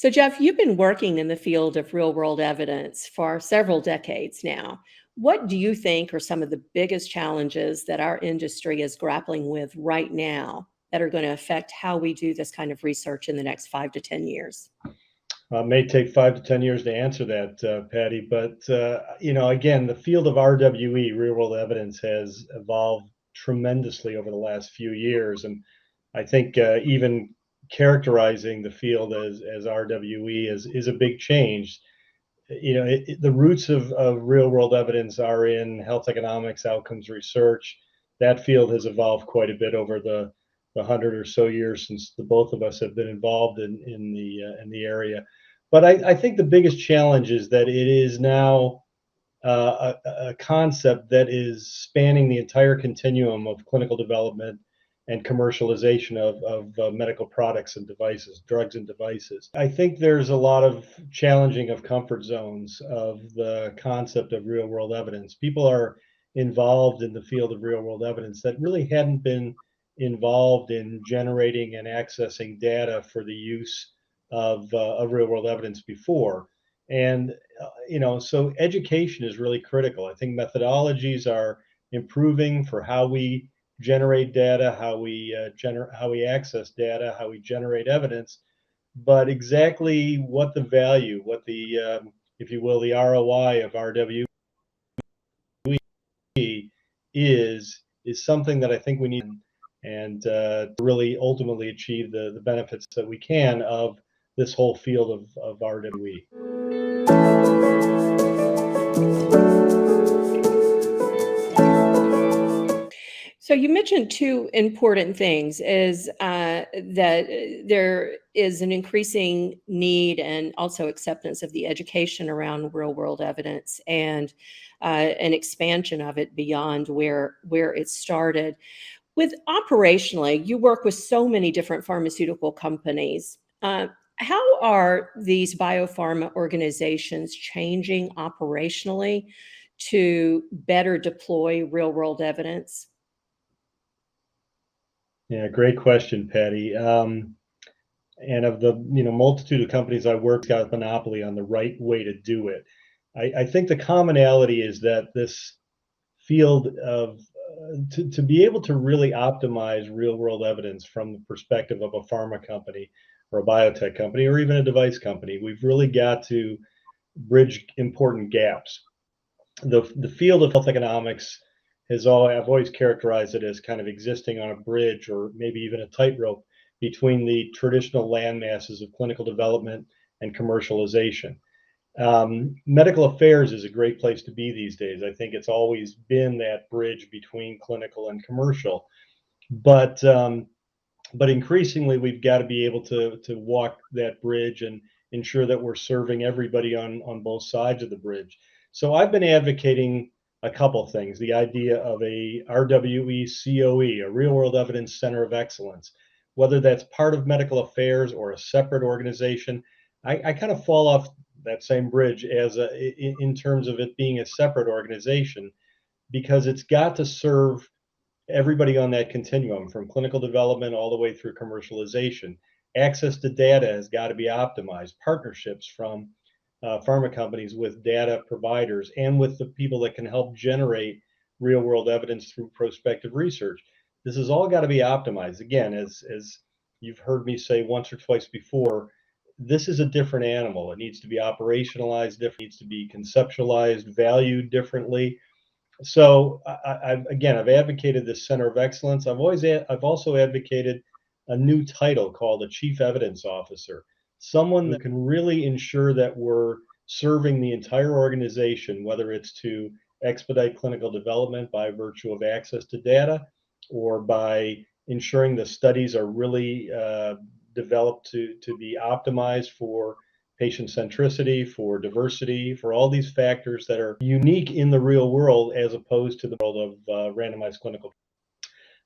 So, Jeff, you've been working in the field of real world evidence for several decades now. What do you think are some of the biggest challenges that our industry is grappling with right now that are going to affect how we do this kind of research in the next 5 to 10 years? It may take 5 to 10 years to answer that, Patty, but again, the field of RWE, real world evidence, has evolved tremendously over the last few years, and I think even characterizing the field as RWE is a big change. The roots of real world evidence are in health economics, outcomes research. That field has evolved quite a bit over the 100 or so years since the both of us have been involved in the area. But I think the biggest challenge is that it is now a concept that is spanning the entire continuum of clinical development and commercialization of medical products and devices, drugs and devices. I think there's a lot of challenging of comfort zones of the concept of real world evidence. People are involved in the field of real world evidence that really hadn't been involved in generating and accessing data for the use of real world evidence before. And so education is really critical. I think methodologies are improving for how we generate data, how we access data, how we generate evidence. But exactly what the value, what the if you will, the ROI of RWE is something that I think we need and to really ultimately achieve the benefits that we can of this whole field of RWE. So you mentioned two important things is that there is an increasing need and also acceptance of the education around real world evidence and an expansion of it beyond where it started. With operationally, you work with so many different pharmaceutical companies. How are these biopharma organizations changing operationally to better deploy real world evidence? Yeah, great question, Patty. And of the multitude of companies I work, got a monopoly on the right way to do it. I think the commonality is that this field of to be able to really optimize real world evidence from the perspective of a pharma company or a biotech company or even a device company, we've really got to bridge important gaps. The field of health economics I've always characterized it as kind of existing on a bridge or maybe even a tightrope between the traditional land masses of clinical development and commercialization. Medical affairs is a great place to be these days. I think it's always been that bridge between clinical and commercial, but increasingly we've got to be able to walk that bridge and ensure that we're serving everybody on both sides of the bridge. So I've been advocating a couple things: the idea of a RWE COE, a real world evidence center of excellence, whether that's part of medical affairs or a separate organization. I kind of fall off that same bridge in terms of it being a separate organization, because it's got to serve everybody on that continuum from clinical development all the way through commercialization. Access to data has got to be optimized. Partnerships from pharma companies with data providers and with the people that can help generate real world evidence through prospective research. This has all got to be optimized. Again, as you've heard me say once or twice before, this is a different animal. It needs to be operationalized differently, needs to be conceptualized, valued differently. So I've advocated this center of excellence. I've also advocated a new title called a chief evidence officer, someone that can really ensure that we're serving the entire organization, whether it's to expedite clinical development by virtue of access to data or by ensuring the studies are really developed to be optimized for patient centricity, for diversity, for all these factors that are unique in the real world as opposed to the world of randomized clinical.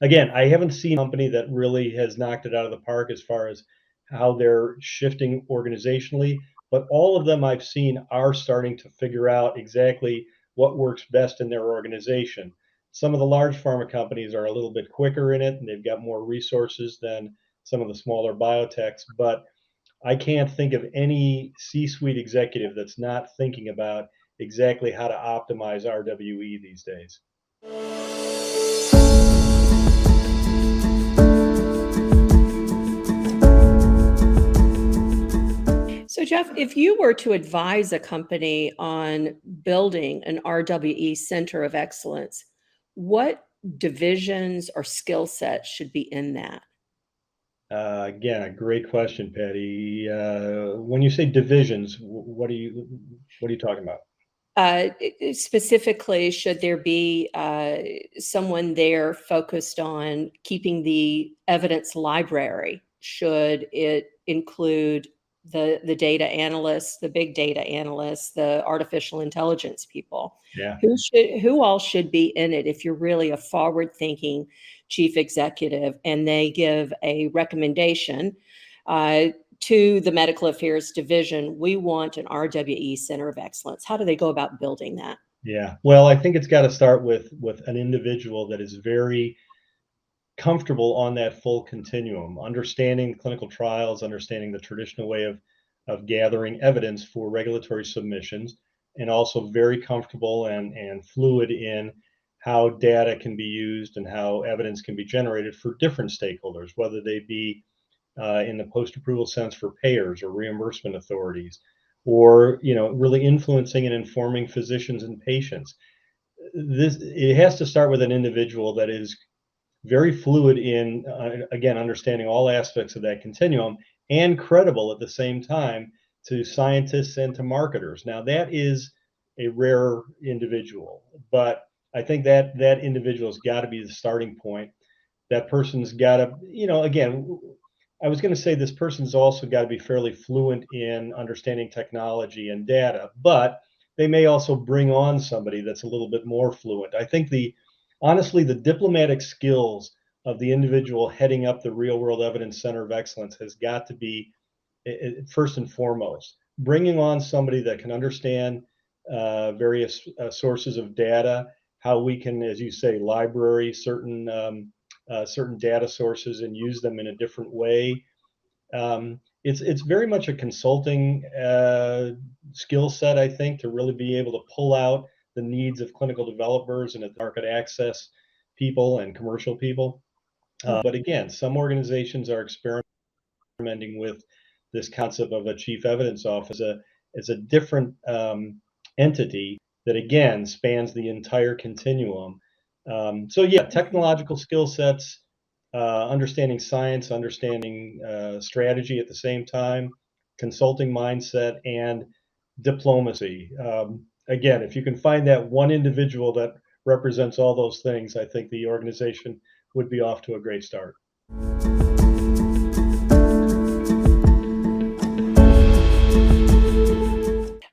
Again, I haven't seen a company that really has knocked it out of the park as far as how they're shifting organizationally, but all of them I've seen are starting to figure out exactly what works best in their organization. Some of the large pharma companies are a little bit quicker in it, and they've got more resources than some of the smaller biotechs, but I can't think of any C-suite executive that's not thinking about exactly how to optimize RWE these days. So, Jeff, if you were to advise a company on building an RWE Center of Excellence, what divisions or skill sets should be in that? Again, a great question, Patty. When you say divisions, what are you talking about? Specifically, should there be someone there focused on keeping the evidence library? Should it include the data analysts, the big data analysts, the artificial intelligence people? Yeah. Who all should be in it if you're really a forward-thinking chief executive and they give a recommendation uh, to the medical affairs division, we want an RWE Center of Excellence. How do they go about building that? Yeah. Well, I think it's got to start with an individual that is very comfortable on that full continuum, understanding clinical trials, understanding the traditional way of gathering evidence for regulatory submissions, and also very comfortable and fluid in how data can be used and how evidence can be generated for different stakeholders, whether they be in the post-approval sense for payers or reimbursement authorities, or really influencing and informing physicians and patients. This it has to start with an individual that is very fluid in again understanding all aspects of that continuum and credible at the same time to scientists and to marketers. Now that is a rare individual, but I think that individual's got to be the starting point. That person's got to, again, I was going to say this person's also got to be fairly fluent in understanding technology and data, but they may also bring on somebody that's a little bit more fluent. I think honestly, the diplomatic skills of the individual heading up the Real World Evidence Center of Excellence has got to be first and foremost. Bringing on somebody that can understand various sources of data, how we can, as you say, library certain data sources and use them in a different way. It's very much a consulting skill set, I think, to really be able to pull out the needs of clinical developers and market access people and commercial people. But again, some organizations are experimenting with this concept of a chief evidence officer as a different entity that again spans the entire continuum. So yeah, technological skill sets, understanding science, understanding strategy at the same time, consulting mindset, and diplomacy. Again, if you can find that one individual that represents all those things, I think the organization would be off to a great start.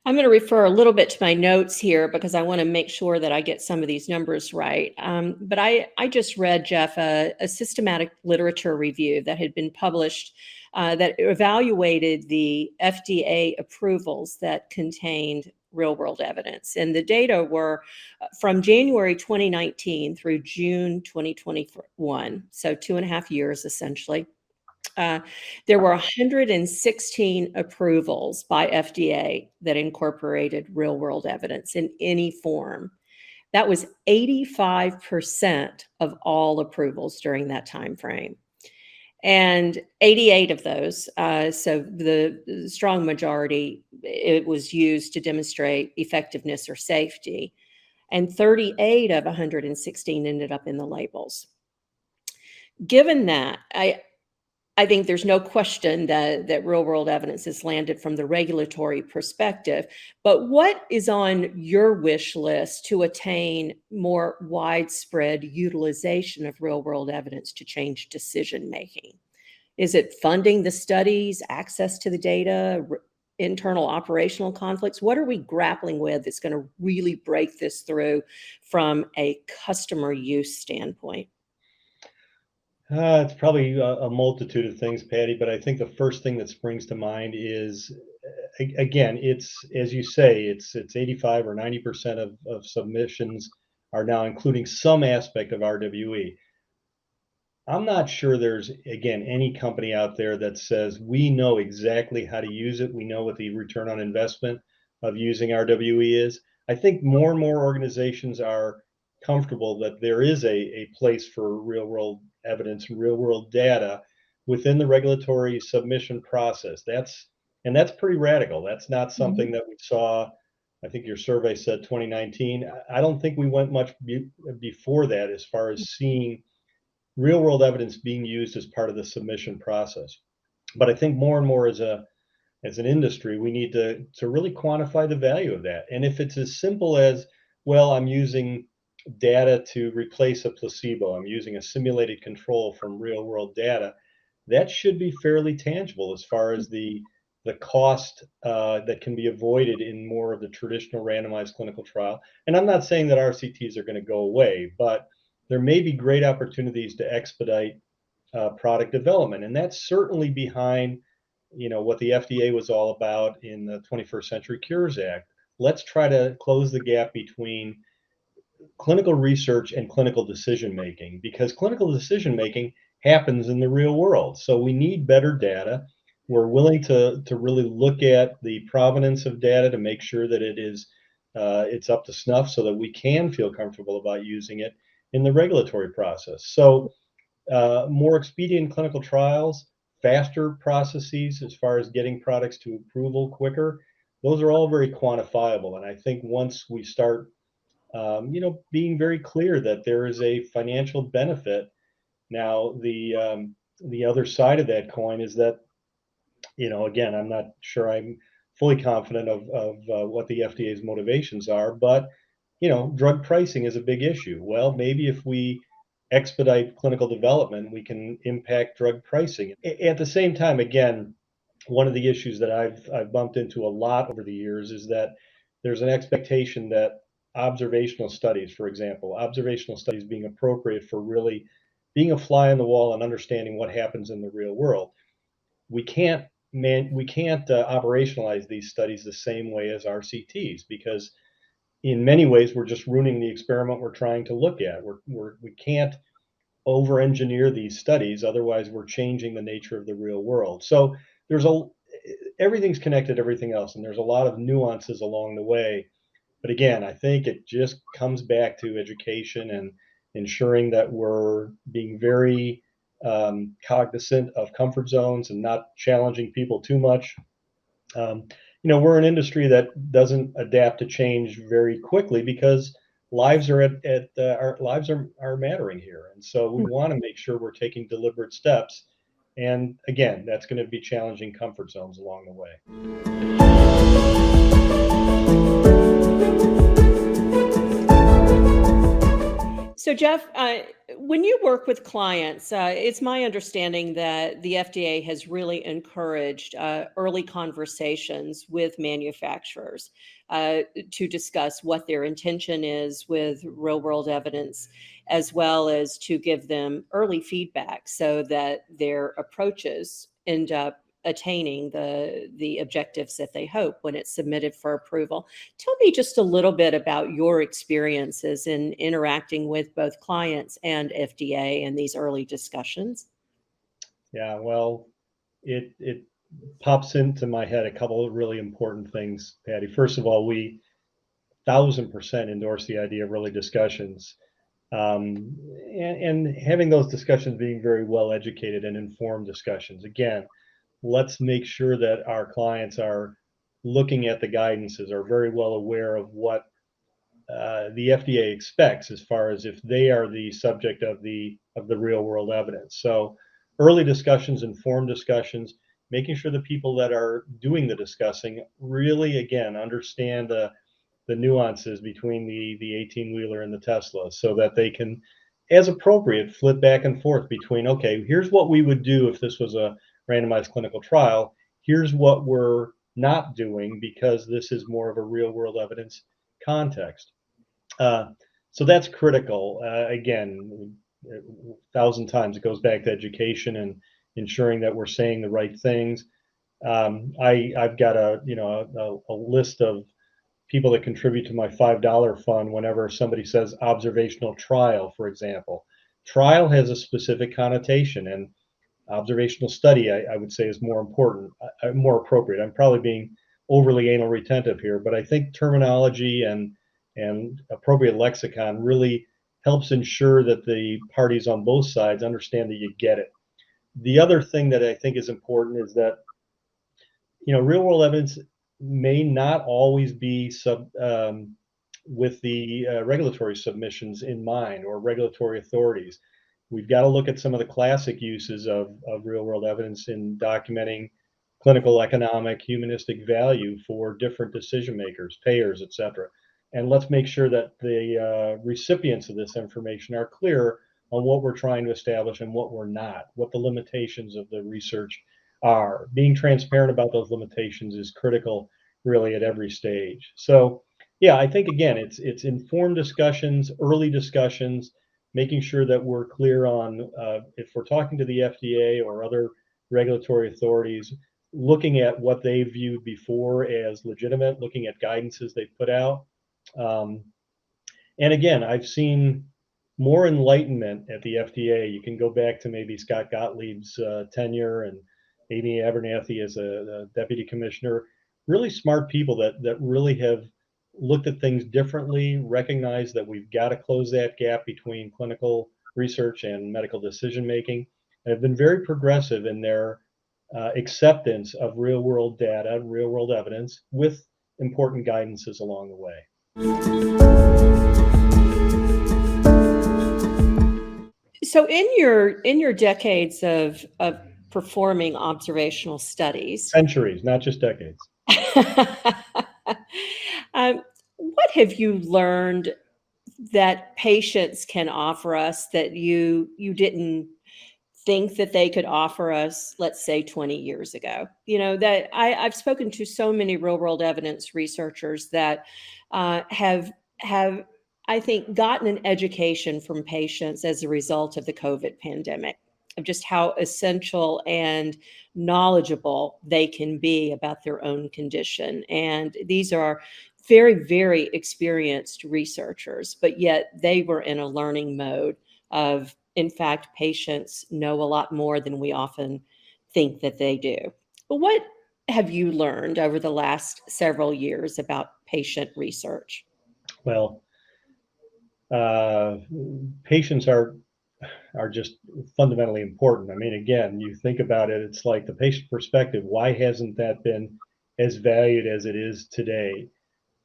I'm going to refer a little bit to my notes here because I want to make sure that I get some of these numbers right. But I just read, Jeff, a systematic literature review that had been published that evaluated the FDA approvals that contained real world evidence. And the data were from January 2019 through June 2021, so 2.5 years essentially. There were 116 approvals by FDA that incorporated real world evidence in any form. That was 85% of all approvals during that time frame. And 88 of those, so the strong majority, it was used to demonstrate effectiveness or safety. And 38 of 116 ended up in the labels. Given that, I think there's no question that real world evidence has landed from the regulatory perspective. But what is on your wish list to attain more widespread utilization of real world evidence to change decision making? Is it funding the studies, access to the data, internal operational conflicts? What are we grappling with that's going to really break this through from a customer use standpoint? It's probably a multitude of things, Patty, but I think the first thing that springs to mind is, again, it's as you say, it's 85 or 90% of submissions are now including some aspect of RWE. I'm not sure there's, again, any company out there that says we know exactly how to use it. We know what the return on investment of using RWE is. I think more and more organizations are comfortable that there is a place for real world evidence and real world data within the regulatory submission process. That's pretty radical. That's not something Mhm. that we saw. I think your survey said 2019. I don't think we went much before that as far as seeing real world evidence being used as part of the submission process. But I think more and more as an industry, we need to really quantify the value of that. And if it's as simple as, well, I'm using data to replace a placebo, I'm using a simulated control from real world data, that should be fairly tangible as far as the cost that can be avoided in more of the traditional randomized clinical trial. And I'm not saying that RCTs are going to go away, but there may be great opportunities to expedite product development, and that's certainly behind what the FDA was all about in the 21st Century Cures Act. Let's try to close the gap between clinical research and clinical decision making, because clinical decision making happens in the real world. So we need better data. We're willing to really look at the provenance of data to make sure that it's up to snuff so that we can feel comfortable about using it in the regulatory process. So more expedient clinical trials, faster processes as far as getting products to approval quicker. Those are all very quantifiable. And I think once we start being very clear that there is a financial benefit. Now, the other side of that coin is that, again, I'm not sure I'm fully confident of what the FDA's motivations are, but drug pricing is a big issue. Well, maybe if we expedite clinical development, we can impact drug pricing. At the same time, again, one of the issues that I've bumped into a lot over the years is that there's an expectation that observational studies, for example, observational studies being appropriate for really being a fly on the wall and understanding what happens in the real world. We can't operationalize these studies the same way as RCTs because in many ways we're just ruining the experiment we're trying to look at. We can't over engineer these studies, otherwise we're changing the nature of the real world. So there's a everything's connected to everything else, and there's a lot of nuances along the way. But again, I think it just comes back to education and ensuring that we're being very cognizant of comfort zones and not challenging people too much. um, we're an industry that doesn't adapt to change very quickly because lives are our lives are mattering here, and so we want to make sure we're taking deliberate steps. And again, that's going to be challenging comfort zones along the way. So, Jeff, when you work with clients, it's my understanding that the FDA has really encouraged early conversations with manufacturers to discuss what their intention is with real world evidence, as well as to give them early feedback so that their approaches end up attaining the objectives that they hope when it's submitted for approval. Tell me just a little bit about your experiences in interacting with both clients and FDA in these early discussions. Yeah, well, it pops into my head a couple of really important things, Patty. First of all, we 1000% endorse the idea of early discussions, and having those discussions being very well educated and informed discussions. Again, let's make sure that our clients are looking at the guidances, are very well aware of what the FDA expects as far as if they are the subject of the real world evidence. So early discussions, informed discussions, making sure the people that are doing the discussing really again understand the nuances between the 18 wheeler and the Tesla so that they can, as appropriate, flip back and forth between, okay, here's what we would do if this was a randomized clinical trial. Here's what we're not doing because this is more of a real world evidence context. Uh, so that's critical. Again, 1,000 times it goes back to education and ensuring that we're saying the right things. I've got a list of people that contribute to my $5 fund whenever somebody says observational trial, for example. trial has a specific connotation, and observational study, I would say, is more important, more appropriate. I'm probably being overly anal retentive here, but I think terminology and appropriate lexicon really helps ensure that the parties on both sides understand that you get it. The other thing that I think is important is that real world evidence may not always be with the regulatory submissions in mind or regulatory authorities. We've got to look at some of the classic uses of real world evidence in documenting clinical, economic, humanistic value for different decision makers, payers, et cetera. And let's make sure that the recipients of this information are clear on what we're trying to establish and what we're not, what the limitations of the research are. Being transparent about those limitations is critical, really, at every stage. So, yeah, I think again, it's informed discussions, early discussions, making sure that we're clear on if we're talking to the FDA or other regulatory authorities, looking at what they viewed before as legitimate, looking at guidances they put out. Um, and again, I've seen more enlightenment at the FDA. You can go back to maybe Scott Gottlieb's tenure and Amy Abernathy as a deputy commissioner. Really smart people that really have looked at things differently, recognized that we've got to close that gap between clinical research and medical decision making, and have been very progressive in their acceptance of real world data, real world evidence, with important guidances along the way. So in your decades of performing observational studies, Centuries, not just decades. what have you learned that patients can offer us that you didn't think that they could offer us, let's say 20 years ago? That I've spoken to so many real world evidence researchers that have I think gotten an education from patients as a result of the COVID pandemic, of just how essential and knowledgeable they can be about their own condition. And these are very, very experienced researchers, but yet they were in a learning mode of, in fact, patients know a lot more than we often think that they do. But what have you learned over the last several years about patient research? Well, uh, patients are just fundamentally important. I mean, again, you think about it, it's like the patient perspective. Why hasn't that been as valued as it is today?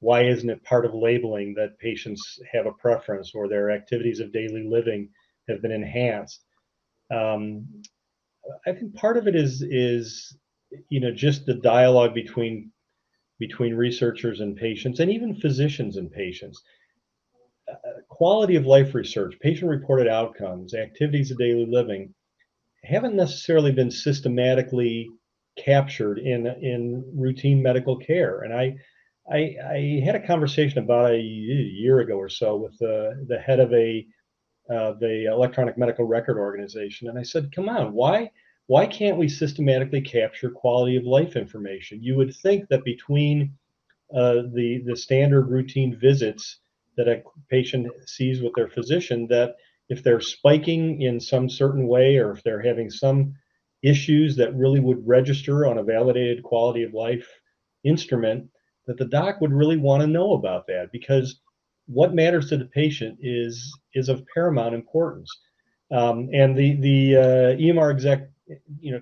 Why isn't it part of labeling that patients have a preference or their activities of daily living have been enhanced? Um, I think part of it is just the dialogue between researchers and patients, and even physicians and patients. Quality of life research, patient reported outcomes, activities of daily living haven't necessarily been systematically captured in routine medical care. And I had a conversation about a year ago or so with the head of the electronic medical record organization, and I said, "Come on, why can't we systematically capture quality of life information? You would think that between the standard routine visits that a patient sees with their physician, that if they're spiking in some certain way or if they're having some issues that really would register on a validated quality of life instrument, that the doc would really want to know about that, because what matters to the patient is of paramount importance." And the EMR exec,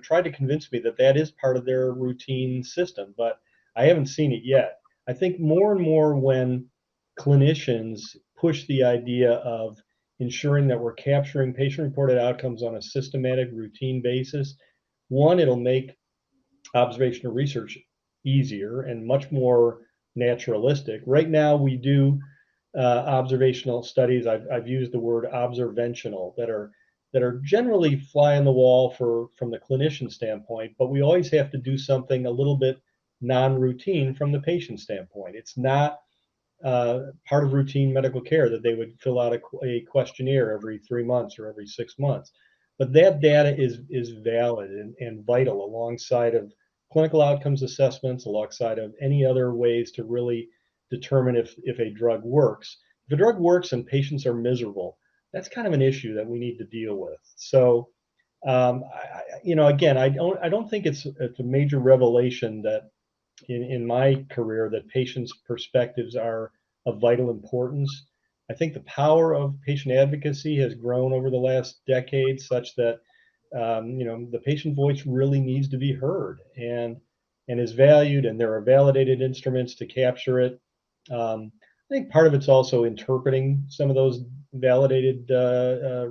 tried to convince me that that is part of their routine system, but I haven't seen it yet. I think more and more when clinicians push the idea of ensuring that we're capturing patient-reported outcomes on a systematic, routine basis, one, it'll make observational research easier and much more naturalistic. Right now, we do observational studies. I've used the word observational, that are generally fly on the wall from the clinician standpoint, but we always have to do something a little bit non-routine from the patient standpoint. It's not part of routine medical care that they would fill out a questionnaire every 3 months or every 6 months. But that data is valid and vital alongside of clinical outcomes assessments, alongside of any other ways to really determine if a drug works. If a drug works and patients are miserable, that's kind of an issue that we need to deal with. So, again, I don't think it's a major revelation that in my career that patients' perspectives are of vital importance. I think the power of patient advocacy has grown over the last decade, such that the patient voice really needs to be heard and is valued, and there are validated instruments to capture it. I think part of it's also interpreting some of those validated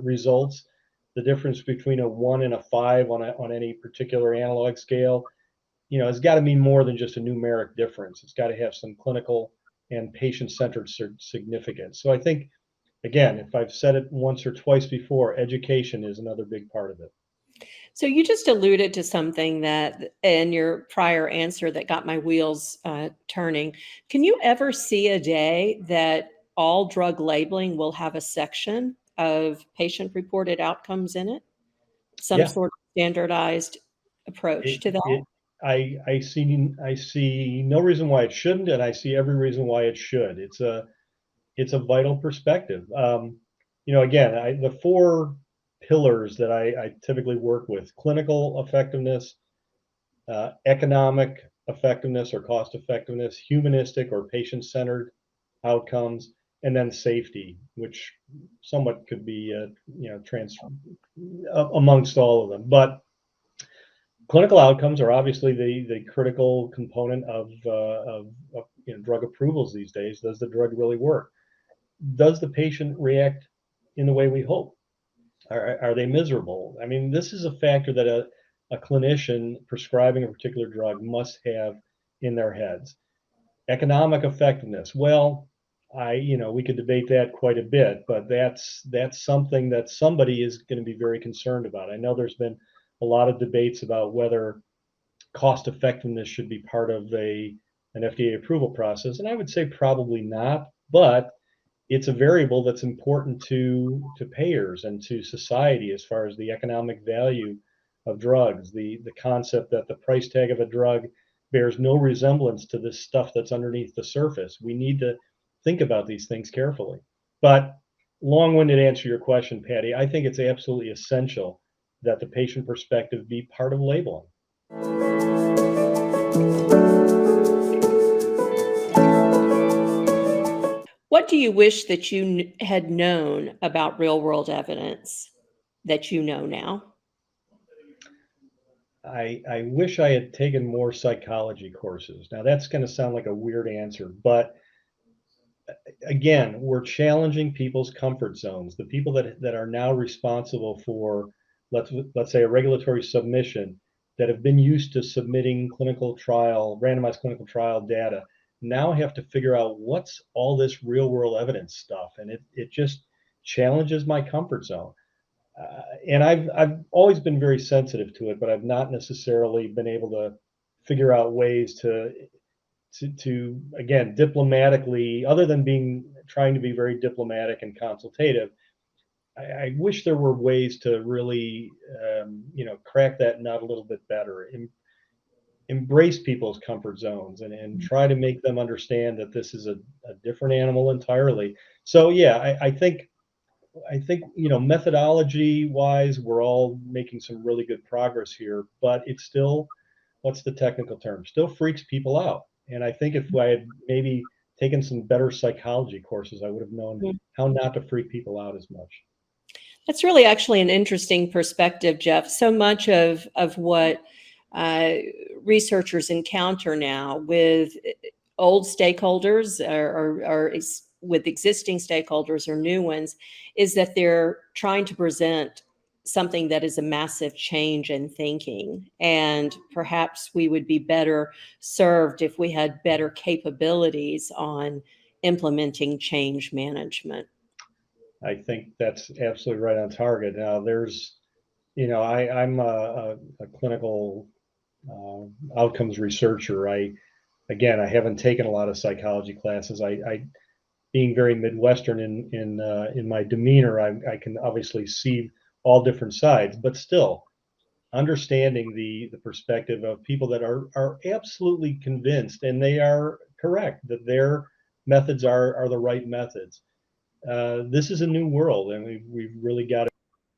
results. The difference between a 1 and a 5 on any particular analog scale, it's got to mean more than just a numeric difference. It's got to have some clinical and patient-centered significance. So I think, again, if I've said it once or twice before, education is another big part of it. So you just alluded to something that in your prior answer that got my wheels turning. Can you ever see a day that all drug labeling will have a section of patient-reported outcomes in it? Some Yeah, sort of standardized approach it, to that? it I see no reason why it shouldn't, and I see every reason why it should. It's a vital perspective. Again, the four pillars that I typically work with: clinical effectiveness, economic effectiveness or cost effectiveness, humanistic or patient-centered outcomes, and then safety, which somewhat could be amongst all of them. But clinical outcomes are obviously the critical component of drug approvals these days. Does the drug really work? Does the patient react in the way we hope? Are they miserable? I mean, this is a factor that a clinician prescribing a particular drug must have in their heads. Economic effectiveness. Well, we could debate that quite a bit, but that's something that somebody is going to be very concerned about. I know there's been a lot of debates about whether cost effectiveness should be part of an FDA approval process, and I would say probably not, but it's a variable that's important to payers and to society as far as the economic value of drugs. The concept that the price tag of a drug bears no resemblance to this stuff that's underneath the surface. We need to think about these things carefully. But long-winded answer to your question, Patty, I think it's absolutely essential that the patient perspective be part of labeling. What do you wish that you had known about real-world evidence that you know now? I wish I had taken more psychology courses. Now, that's going to sound like a weird answer, but again, we're challenging people's comfort zones. The people that are now responsible for, let's say, a regulatory submission, that have been used to submitting randomized clinical trial data, now have to figure out what's all this real world evidence stuff, and it just challenges my comfort zone. And I've always been very sensitive to it, but I've not necessarily been able to figure out ways to again, diplomatically, other than trying to be very diplomatic and consultative. I wish there were ways to really crack that nut a little bit better, embrace people's comfort zones, and try to make them understand that this is a different animal entirely. So yeah, I think methodology wise, we're all making some really good progress here, but it's still, what's the technical term? Still freaks people out. And I think if I had maybe taken some better psychology courses, I would have known Mhm. how not to freak people out as much. That's really actually an interesting perspective, Jeff. So much of what uh, researchers encounter now with old stakeholders or with existing stakeholders or new ones is that they're trying to present something that is a massive change in thinking. And perhaps we would be better served if we had better capabilities on implementing change management. I think that's absolutely right on target. Now, I'm a clinical outcomes researcher. I haven't taken a lot of psychology classes. Being very Midwestern in my demeanor, I can obviously see all different sides, but still understanding the perspective of people that are absolutely convinced, and they are correct, that their methods are the right methods. this is a new world, and we've really got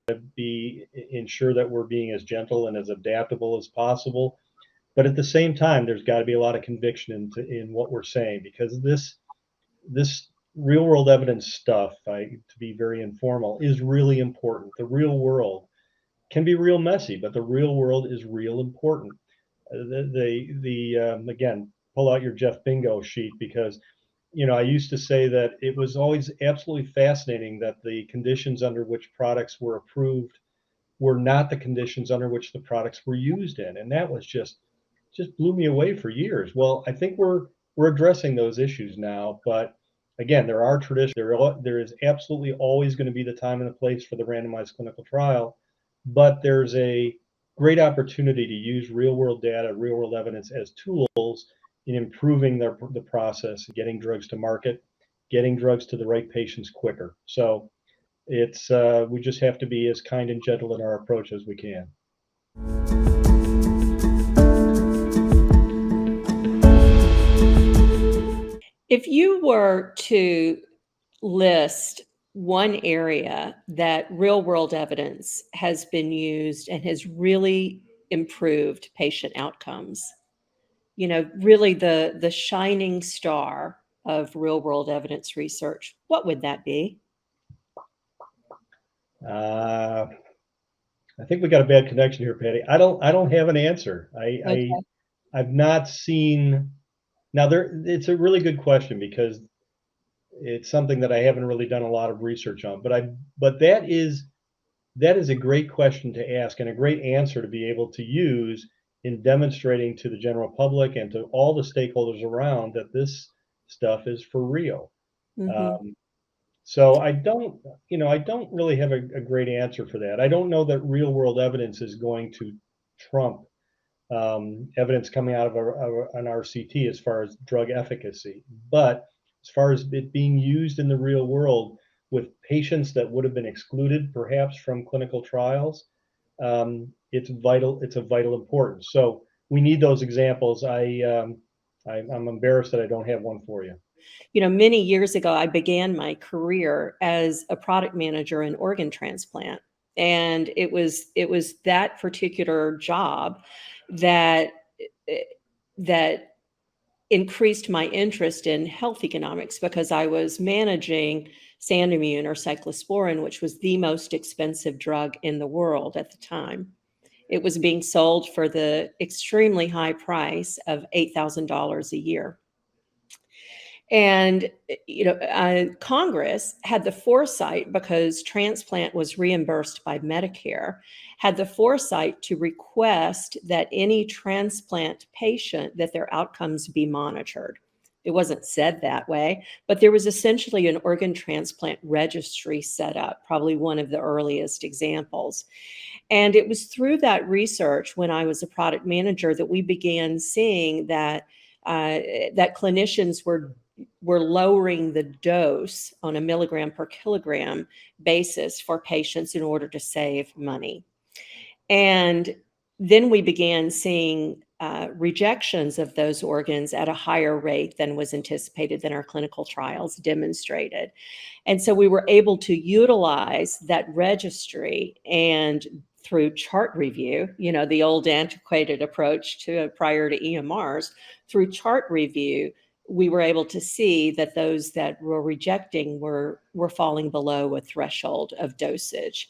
to ensure that we're being as gentle and as adaptable as possible. But at the same time, there's got to be a lot of conviction in what we're saying, because this real world evidence stuff, to be very informal, is really important. The real world can be real messy, but the real world is real important. Again, pull out your Jeff Bingo sheet, because I used to say that it was always absolutely fascinating that the conditions under which products were approved were not the conditions under which the products were used in, and that was just blew me away for years. Well, I think we're addressing those issues now, but again, there are traditions. There is absolutely always going to be the time and the place for the randomized clinical trial, but there's a great opportunity to use real world data, real world evidence as tools in improving the process, getting drugs to market, getting drugs to the right patients quicker. So it's we just have to be as kind and gentle in our approach as we can. If you were to list one area that real world evidence has been used and has really improved patient outcomes, really the shining star of real world evidence research, what would that be? Uh, I think we got a bad connection here, Patty. I don't have an answer. Okay. I've not seen. Now it's a really good question, because it's something that I haven't really done a lot of research on. But that is a great question to ask, and a great answer to be able to use in demonstrating to the general public and to all the stakeholders around that this stuff is for real. Hmm. Um, so I don't really have a great answer for that. I don't know that real world evidence is going to trump evidence coming out of an RCT as far as drug efficacy. But as far as it being used in the real world with patients that would have been excluded perhaps from clinical trials, it's vital. It's of vital importance. So we need those examples. I'm embarrassed that I don't have one for you. Many years ago, I began my career as a product manager in organ transplant. And it was that particular job that eh, that increased my interest in health economics, because I was managing Sandimmune or cyclosporin, which was the most expensive drug in the world at the time. It was being sold for the extremely high price of $8,000 a year. And, Congress had the foresight, because transplant was reimbursed by Medicare, had the foresight to request that any transplant patient, that their outcomes be monitored. It wasn't said that way, but there was essentially an organ transplant registry set up, probably one of the earliest examples. And it was through that research, when I was a product manager, that we began seeing that clinicians were lowering the dose on a milligram per kilogram basis for patients in order to save money. And then we began seeing rejections of those organs at a higher rate than was anticipated, than our clinical trials demonstrated. And so we were able to utilize that registry, and through chart review, the old antiquated approach to prior to EMRs, through chart review, we were able to see that those that were rejecting were falling below a threshold of dosage.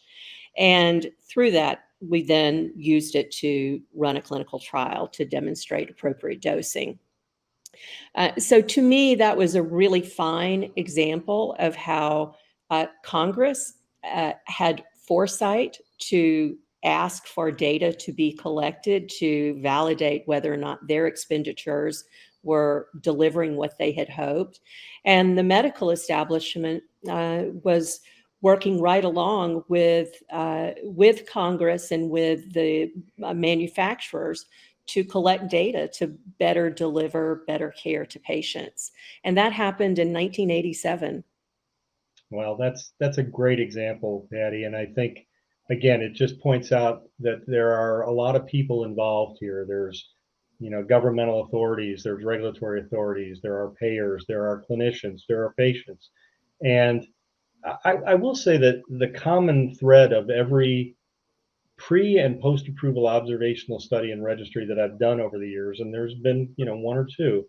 And through that, we then used it to run a clinical trial to demonstrate appropriate dosing. So to me, that was a really fine example of how Congress had foresight to ask for data to be collected to validate whether or not their expenditures were delivering what they had hoped. And the medical establishment was working right along with Congress and with the manufacturers to collect data to better deliver better care to patients. And that happened in 1987. Well, that's a great example, Patty, and I think again it just points out that there are a lot of people involved here. There's governmental authorities, there's regulatory authorities, there are payers, there are clinicians, there are patients, and I will say that the common thread of every pre and post approval observational study and registry that I've done over the years, and there's been, one or two,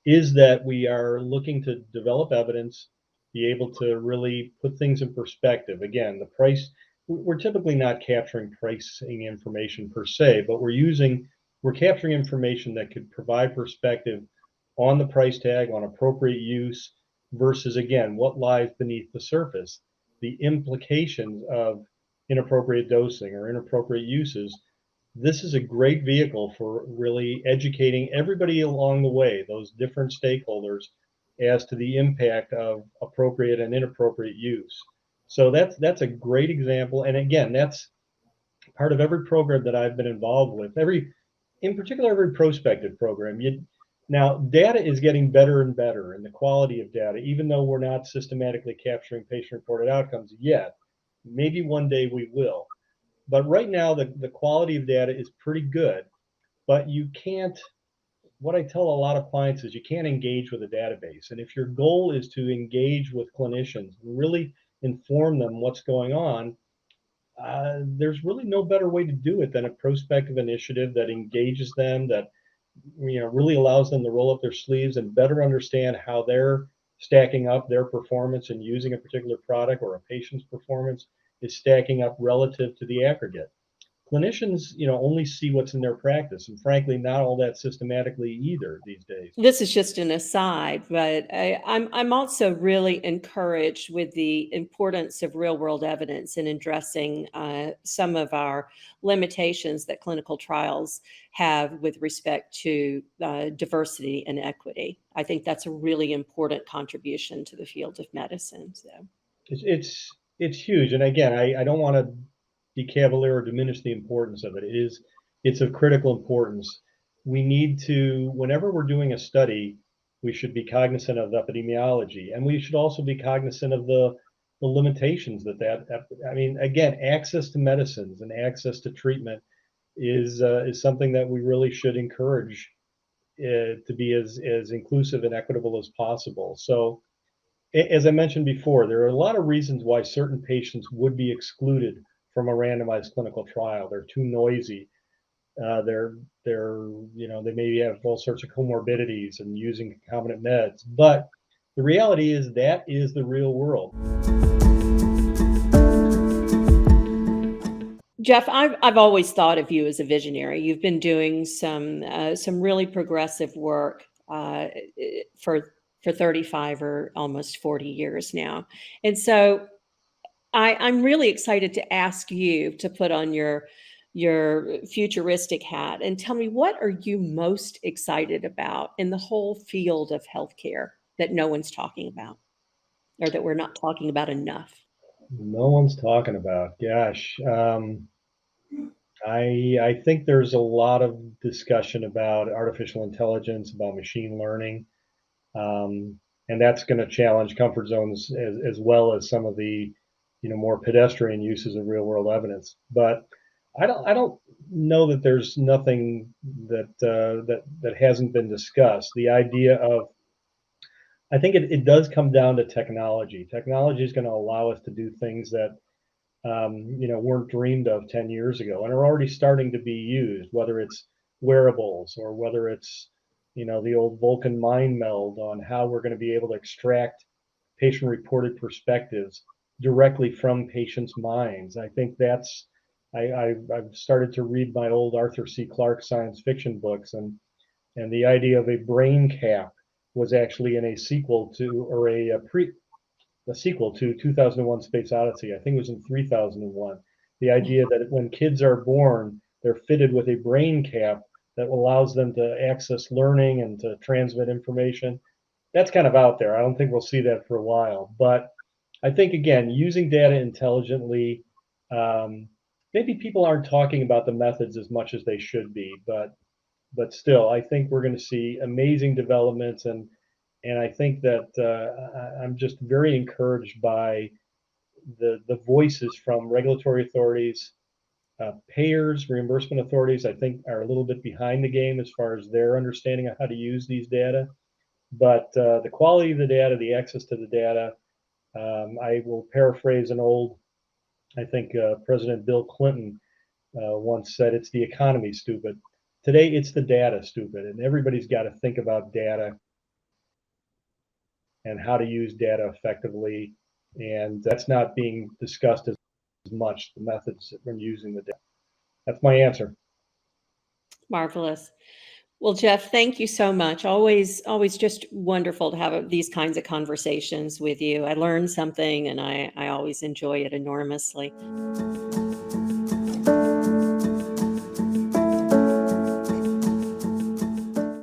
is that we are looking to develop evidence, be able to really put things in perspective. Again, the price, we're typically not capturing pricing information per se, but we're capturing information that could provide perspective on the price tag, on appropriate use versus, again, what lies beneath the surface, the implications of inappropriate dosing or inappropriate uses. This is a great vehicle for really educating everybody along the way, those different stakeholders, as to the impact of appropriate and inappropriate use. So that's a great example. And again, that's part of every program that I've been involved with. In particular, every prospective program. Now, data is getting better and better, and the quality of data, even though we're not systematically capturing patient-reported outcomes yet. Maybe one day we will. But right now, the quality of data is pretty good. But you can't, what I tell a lot of clients is you can't engage with a database. And if your goal is to engage with clinicians, really inform them what's going on, there's really no better way to do it than a prospective initiative that engages them, that really allows them to roll up their sleeves and better understand how they're stacking up their performance and using a particular product, or a patient's performance is stacking up relative to the aggregate. Clinicians, only see what's in their practice, and frankly, not all that systematically either these days. This is just an aside, but I'm also really encouraged with the importance of real world evidence in addressing some of our limitations that clinical trials have with respect to diversity and equity. I think that's a really important contribution to the field of medicine. So It's huge, and again, I don't want to be cavalier or diminish the importance of it. It's of critical importance. We need to, whenever we're doing a study, we should be cognizant of epidemiology, and we should also be cognizant of the limitations I mean, again, access to medicines and access to treatment is something that we really should encourage to be as inclusive and equitable as possible. So, as I mentioned before, there are a lot of reasons why certain patients would be excluded from a randomized clinical trial. They're too noisy. They maybe have all sorts of comorbidities and using concomitant meds. But the reality is that is the real world. Jeff, I've always thought of you as a visionary. You've been doing some really progressive work for 35 or almost 40 years now, and so I'm really excited to ask you to put on your futuristic hat and tell me, what are you most excited about in the whole field of healthcare that no one's talking about, or that we're not talking about enough? No one's talking about. Gosh, I think there's a lot of discussion about artificial intelligence, about machine learning, and that's going to challenge comfort zones as well as some of the more pedestrian uses of real world evidence. But I don't know that there's nothing that hasn't been discussed. The idea of, I think it does come down to technology. Technology is going to allow us to do things that weren't dreamed of 10 years ago and are already starting to be used, whether it's wearables or whether it's, the old Vulcan mind meld on how we're going to be able to extract patient reported perspectives directly from patients' minds. I think I've started to read my old Arthur C. Clarke science fiction books, and the idea of a brain cap was actually in a sequel to, or a sequel to 2001 Space Odyssey. I think it was in 3001. The idea that when kids are born, they're fitted with a brain cap that allows them to access learning and to transmit information. That's kind of out there. I don't think we'll see that for a while. But I think, again, using data intelligently, maybe people aren't talking about the methods as much as they should be, but still, I think we're going to see amazing developments, and I think that I'm just very encouraged by the voices from regulatory authorities, payers, reimbursement authorities. I think are a little bit behind the game as far as their understanding of how to use these data. But the quality of the data, the access to the data, I will paraphrase an old, I think President Bill Clinton once said, it's the economy, stupid. Today, it's the data, stupid. And everybody's got to think about data and how to use data effectively. And that's not being discussed as much, the methods when using the data. That's my answer. Marvelous. Well, Jeff, thank you so much. Always just wonderful to have these kinds of conversations with you. I learn something and I always enjoy it enormously.